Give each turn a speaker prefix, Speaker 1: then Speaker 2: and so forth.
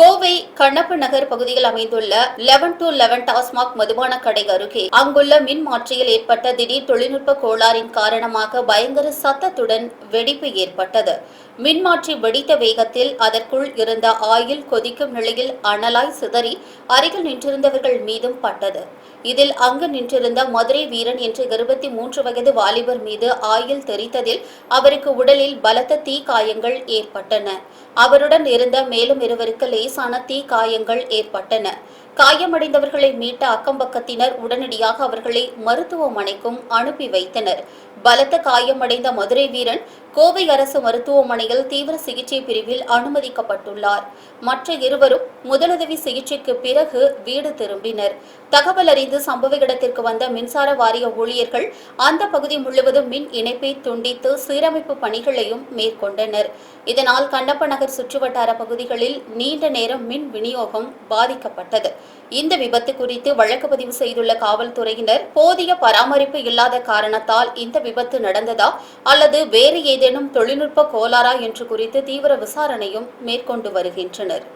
Speaker 1: கோவை கண்ணப்ப நகர் பகுதியில் அமைந்துள்ள 11-11 டாஸ்மாக் மதுபான கடை அருகே அங்குள்ள மின் மாற்றியில் ஏற்பட்ட திடீர் தொழில்நுட்ப கோளாறின் காரணமாக பயங்கர சத்தத்துடன் வெடிப்பு ஏற்பட்டது. மின்மாற்றி வெடித்த வேகத்தில் அதற்குள் இருந்த ஆயில் கொதிக்கும் நிலையில் அனலாய் சிதறி அருகில் நின்றிருந்தவர்கள் மீதும் பட்டது. இதில் அங்கு நின்றிருந்த மதுரை வீரன் என்ற 23 வயது வாலிபர் மீது ஆயில் தெறித்ததில் அவருக்கு உடலில் பலத்த தீ காயங்கள் ஏற்பட்டன. அவருடன் இருந்த மேலும் இருவருக்கு லேசான தீ காயங்கள் ஏற்பட்டன. காயமடைந்தவர்களை மீட்ட அக்கம்பக்கத்தினர் உடனடியாக அவர்களை மருத்துவமனைக்கும் அனுப்பி வைத்தனர். பலத்த காயமடைந்த மதுரை வீரன் கோவை அரசு மருத்துவமனையில் தீவிர சிகிச்சை பிரிவில் அனுமதிக்கப்பட்டுள்ளார். மற்ற இருவரும் முதலுதவி சிகிச்சைக்கு பிறகு வீடு திரும்பினர். தகவல் அறிந்து சம்பவ இடத்திற்கு வந்த மின்சார வாரிய ஊழியர்கள் அந்த பகுதி முழுவதும் மின் இணைப்பை துண்டித்து சீரமைப்பு பணிகளையும் மேற்கொண்டனர். இதனால் கண்ணப்ப நகர் சுற்றுவட்டார பகுதிகளில் நீண்ட நேரம் மின் விநியோகம் பாதிக்கப்பட்டது. இந்த விபத்து குறித்து வழக்கு பதிவு செய்துள்ள காவல்துறையினர் போதிய பராமரிப்பு இல்லாத காரணத்தால் இந்த விபத்து நடந்ததா அல்லது வேறு ஏதேனும் தொழில்நுட்ப கோளாறா என்று குறித்து தீவிர விசாரணையும் மேற்கொண்டு வருகின்றனர்.